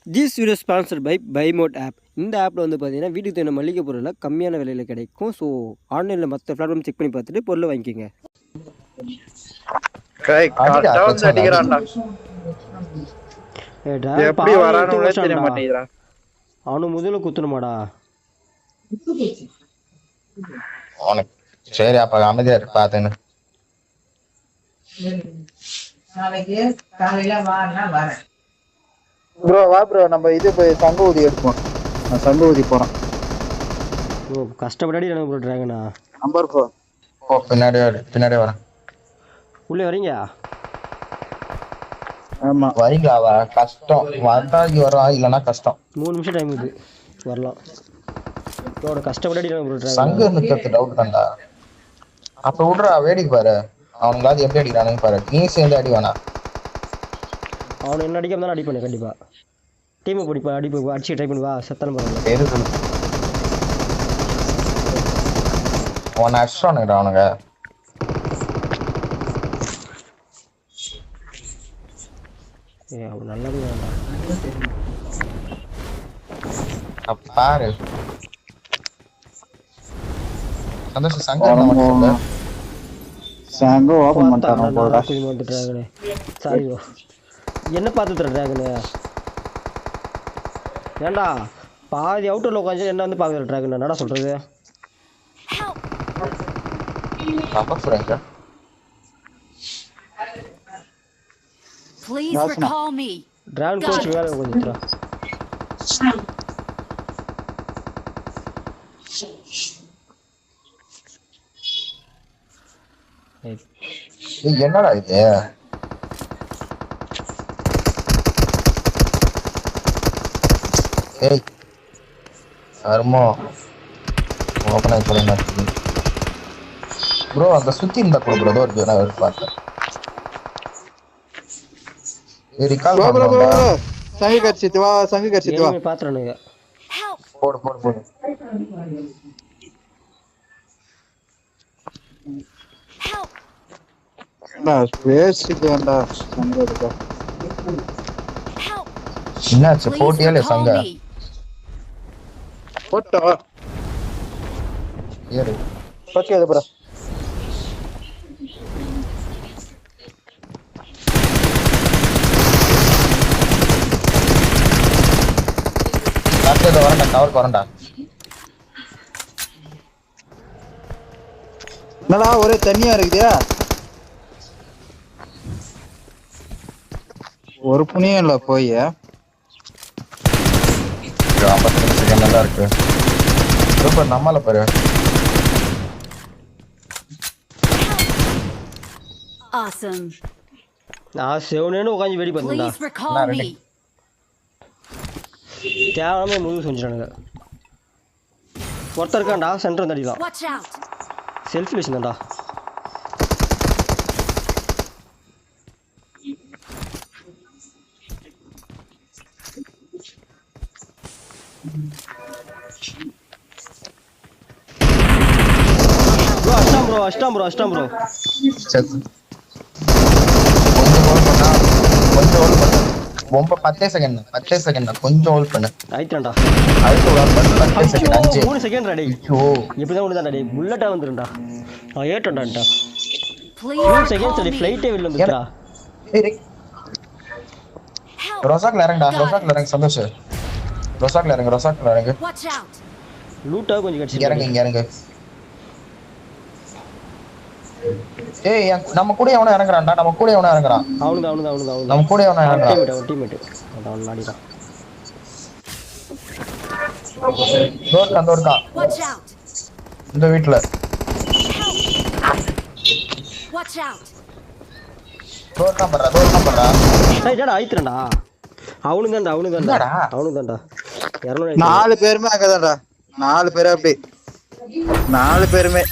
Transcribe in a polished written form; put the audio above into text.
This video sponsored by பைமோட் app. இந்த ஆப்பில் வந்து பார்த்தீங்கன்னா வீட்டுக்கு தேவையான மளிகை பொருளை கம்மியான விலையில் கிடைக்கும். ஸோ ஆன்லைனில் மற்ற பிளாட்ஃபார்ம் செக் பண்ணி பார்த்துட்டு பொருளை வாங்கிக்கோங்க. அவனு முதல்ல குத்துணுமாடா? சரி அப்ப அமைதியா இருக்கு பாத்துன்னு. ப்ரோ வா ப்ரோ, நம்ம இது போய் சங்க ஊதி எடுப்போம். நான் சங்க ஊதி போறேன். ஓ கஷ்டப்படாடி எனக்கு ப்ரோ டிராகனா. நம்பர் 4. ஓ பின்னாடி வரேன். உள்ளே வரீங்க? ஆமா வரீங்களா? கஷ்டம் வந்தாக்கி வரோம், இல்லைன்னா கஷ்டம். 3 நிமிஷம் டைம் இது வரலாம். ப்ரோ கஷ்டப்படாடி எனக்கு ப்ரோ டிராகனா. சங்க நிக்கிறது டவுட் தான்டா. அப்ப விட்றா, வேடிக்கை பாரு. அவனுங்களாவது எப்படி அடிக்கிறானுங்க பாரு. நீ சேர்ந்து அடி வேணா. அவனை என்ன அடிக்காம தான் அடிப்பானே கண்டிப்பா. டீமை பிடிப்பா, அடிச்சு ட்ரை பண்ணுவா. செத்தாலும் பரவாயில்ல. பேரு சொல்லு. அவனை அடிச்சானுங்கடா அவனுங்க. அவன் நல்லது வேண்டாம். பாரு சந்தோஷம் சங்க சங்க ஓபன் பண்ணிட்டான் போடா. டிராகனே சாரி ப்ரோ. என்ன பார்த்துட்டு டிராகனு? ஏண்டா பாதி அவுட்டரில் உட்காந்து என்ன வந்து பார்க்குற டிராகன்? என்னடா சொல்கிறது? டிராகன் கோச் வேலை கொஞ்சம் என்னடா இது? ஏய் அருமோ ஓபன் ஆகி போறேன் ப்ரோ. அந்த சுத்தி இருந்தா கூட ப்ரோ இருக்கு. நான் பார்த்தேன். ஏய் ரிகால் ப்ரோ சங்க கட்சித்து வா, சங்க கட்சித்து வா. பாத்துறேனுங்க. போடு. நான் ஸ்பேஸ்க்கு வேண்டா சங்க இருக்கா. என்னாச்சு போட்டியால சங்க? போட்டா ஏறு. ஓகே அது ப்ரோ. டாக்டர் வரேன்டா, கவர் வரேன்டா. என்னடா ஒரே தண்ணியா இருக்குதா? ஒரு புனியும் இல்ல போய் 52 செகண்ட் நல்லா இருக்கு. சூப்பர். நம்மால பாரு. Awesome. நான் செவனேன்னு உட்காந்து வெடி பார்த்தேன்டா. Please recall me. தேவையாம முழு செஞ்சிட்டானுங்க. ஒருத்தர் இருக்கான்டா சென்டர் வந்து அடிக்கலாம். Watch out. செல்ஃபி வச்சுதான்டா. அஷ்டம் ப்ரோ. கொஞ்சம் ஹோல்ட் பண்ணா. ரொம்ப 10 செகண்ட் கொஞ்சம் ஹோல்ட் பண்ணு. ஆயிட்டான்டா. அடுத்து ஒரு 10 செகண்ட் 5 3 செகண்ட் ரெடி. ஐயோ இப்பதான் ஒண்ணுதான் டேய். புல்லட்டா வந்துருடா. ஏட்டடான்டா. 3 செகண்ட் ரெடி. ஃளைட்டே வெளில வந்துடா. ஏய் ரோசாக்ல இறங்க சந்தோஷ். ரோசாக்ல இறங்க. Watch out. லூட்டா கொஞ்சம் கட்சி இறங்க. ஏய் நம்ம கூட எவனோ இறங்குறான்டா. அவனுதான் நம்ம கூட எவனோ இறங்குறான். டீம்மேட் அவன் நாடிதான். டோர் கா. Watch out. இந்த வீட்ல. Watch out. டோர் கா பண்றா. டேய் ஜடா ஆயித்றடா. அவனுதான்டா. 4 பேருமே அங்கதான்டா. 4 பேரே அப்படி 4 பேருமே